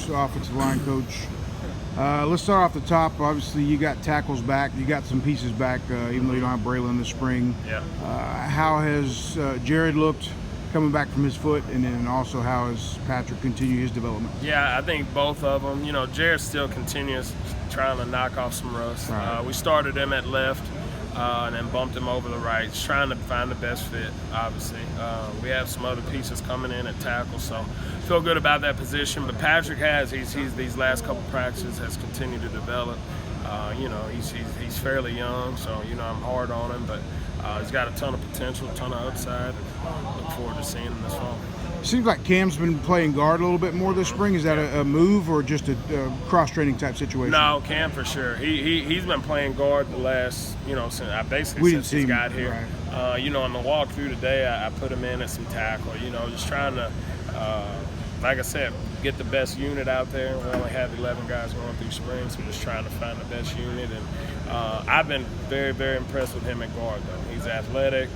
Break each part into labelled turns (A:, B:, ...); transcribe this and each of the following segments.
A: Offensive line coach. Let's start off the top. Obviously, you got tackles back. You got some pieces back, even though you don't have Braylon this spring.
B: Yeah.
A: How has Jared looked coming back from his foot, and then also how has Patrick continued his development?
B: Yeah, I think both of them. You know, Jared still continues trying to knock off some rust.
A: Right.
B: We started him at left and then bumped him over the right, just trying to find the best fit, obviously. We have some other pieces coming in at tackle, so feel good about that position. But Patrick he's these last couple practices has continued to develop. You know, he's fairly young, so, you know, I'm hard on him, but he's got a ton of potential, a ton of upside, and look forward to seeing him this fall.
A: Seems like Cam's been playing guard a little bit more this spring. Is that a move or just a cross-training type situation?
B: No, Cam for sure. He's been playing guard the last, you know, since he's got here.
A: Right.
B: You know, on the walkthrough today, I put him in at some tackle. You know, just trying to, like I said, get the best unit out there. We only have 11 guys going through spring, so just trying to find the best unit. And I've been very, very impressed with him at guard, though. He's athletic.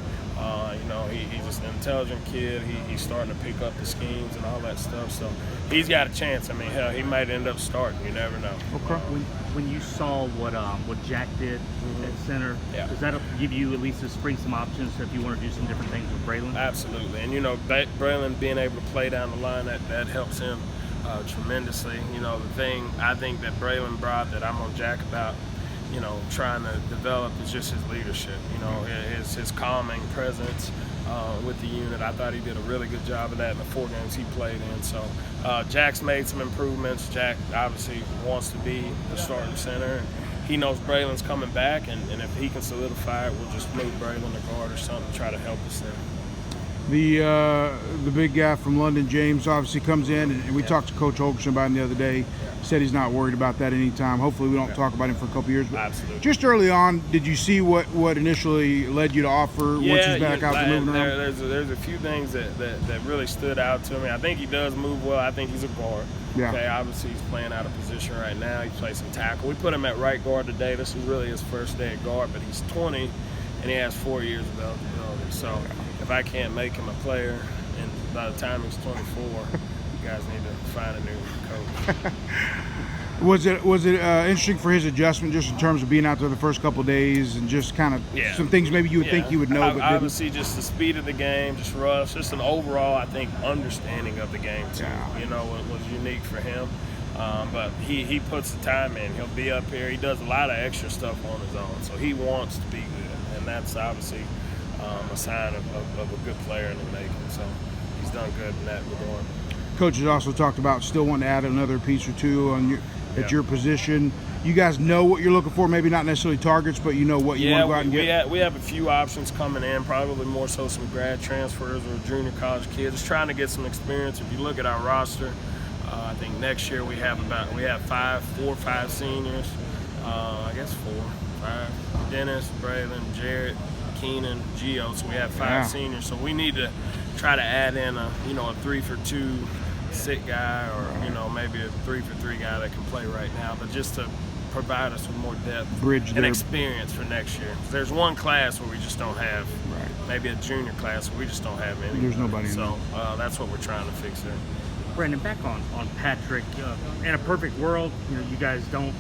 B: You know, he's just an intelligent kid. He's starting to pick up the schemes and all that stuff. So he's got a chance. I mean, hell, he might end up starting. You never know.
A: Okay.
C: When you saw what Jack did at center,
B: Yeah.
C: does that give you at least this spring some options if you want to do some different things with Braylon?
B: Absolutely. And, you know, Braylon being able to play down the line, that helps him tremendously. You know, the thing I think that Braylon brought that I'm on Jack about, you know, trying to develop is just his leadership, you know, his calming presence with the unit. I thought he did a really good job of that in the 4 games he played in. So Jack's made some improvements. Jack obviously wants to be the starting center, and he knows Braylon's coming back, and if he can solidify it, we'll just move Braylon to guard or something to try to help us there.
A: The big guy from London, James, obviously comes in, and we talked to Coach Holgerson about him the other day. Said he's not worried about that anytime. Hopefully we don't talk about him for a couple years. But
B: absolutely.
A: Just early on, did you see what initially led you to offer once he's back out to moving around?
B: There's a few things that really stood out to me. I think he does move well. I think he's a guard.
A: Yeah.
B: Okay, obviously he's playing out of position right now. He plays some tackle. We put him at right guard today. This is really his first day at guard, but he's 20 and he has 4 years of eligibility. So if I can't make him a player, and by the time he's 24, you guys need to find a new coach.
A: Was it interesting for his adjustment, just in terms of being out there the first couple of days and just kind of some things maybe you would think you would know, but
B: obviously didn't? Just the speed of the game, just rush, just an overall, I think, understanding of the game too.
A: Yeah.
B: You know, it was unique for him. But he puts the time in. He'll be up here. He does a lot of extra stuff on his own, so he wants to be good, and that's obviously a sign of a good player in the making. So he's done good in that regard.
A: Coach has also talked about still wanting to add another piece or two on at your position. You guys know what you're looking for, maybe not necessarily targets, but you know what you want to go out and get?
B: We have a few options coming in, probably more so some grad transfers or junior college kids, just trying to get some experience. If you look at our roster, I think next year we have 4 or 5 seniors. I guess 4, 5. Dennis, Braylon, Jarrett, Keenan, Gio. So we have 5 seniors. So we need to try to add in a 3-for-2 sit guy, or, you know, maybe a 3-for-3 guy that can play right now, but just to provide us with more depth and experience for next year. There's one class where we just don't have, maybe a junior class where we just don't have any.
A: There's nobody.
B: So that's what we're trying to fix there.
C: Brandon, back on Patrick. In a perfect world, you know, you guys don't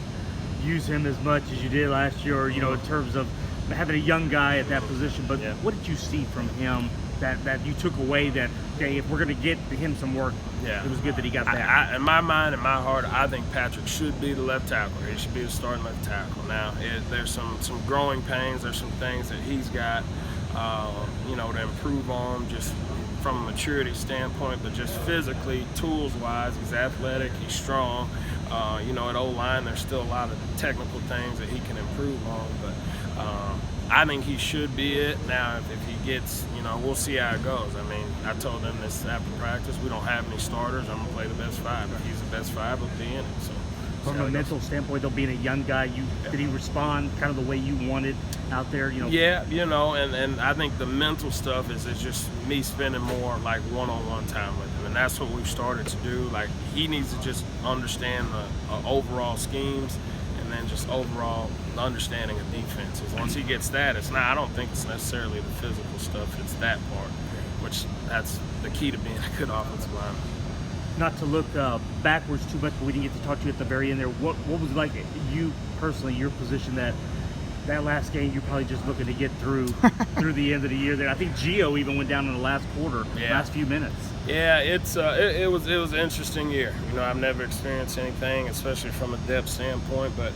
C: use him as much as you did last year, or, you know, in terms of having a young guy at that position. But what did you see from him that you took away that, okay, if we're going to get him some work, it was good that he got that?
B: In my mind, in my heart, I think Patrick should be the left tackle. He should be the starting left tackle. Now, there's some growing pains. There's some things that he's got, you know, to improve on, just from a maturity standpoint, but just physically, tools-wise, he's athletic, he's strong. You know, at O-line, there's still a lot of technical things that he can improve on, but I think he should be it. Now, if he gets, you know, we'll see how it goes. I mean, I told them this after practice, we don't have any starters. I'm going to play the best 5. If he's the best 5, he'll be in it. So,
C: from a mental standpoint, though, being a young guy, did he respond kind of the way you wanted out there? You know?
B: Yeah, you know, and I think the mental stuff is just me spending more like one-on-one time with him, and that's what we've started to do. Like, he needs to just understand the overall schemes, and then just overall understanding of defenses. Once he gets that, I don't think it's necessarily the physical stuff, it's that part, which that's the key to being a good offensive lineman.
C: not to look backwards too much, but we didn't get to talk to you at the very end there. What was it like you personally, your position that last game you're probably just looking to get through the end of the year there? I think Gio even went down in the last quarter, last few minutes.
B: Yeah, it was an interesting year. You know, I've never experienced anything, especially from a depth standpoint, but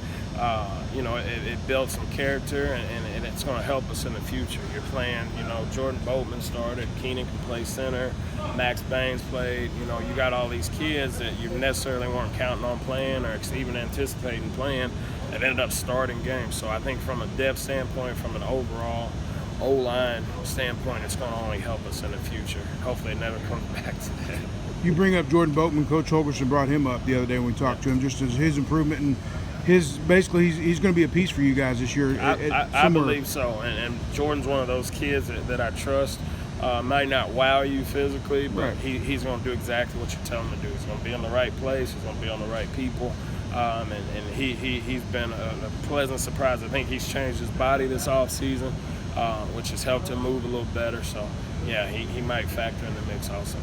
B: you know, it built some character, and it's going to help us in the future. You're playing, you know, Jordan Boatman started, Keenan can play center, Max Baines played. You know, you got all these kids that you necessarily weren't counting on playing or even anticipating playing that ended up starting games. So I think from a depth standpoint, from an overall O-line standpoint, it's going to only help us in the future. Hopefully it never comes back to that.
A: You bring up Jordan Boatman. Coach Holgerson brought him up the other day when we talked to him, just as his improvement and he's going to be a piece for you guys this year.
B: I believe so, and Jordan's one of those kids that I trust. Might not wow you physically, but he's going to do exactly what you tell him to do. He's going to be in the right place. He's going to be on the right people. And he's been a pleasant surprise. I think he's changed his body this offseason, which has helped him move a little better. So, yeah, he might factor in the mix also.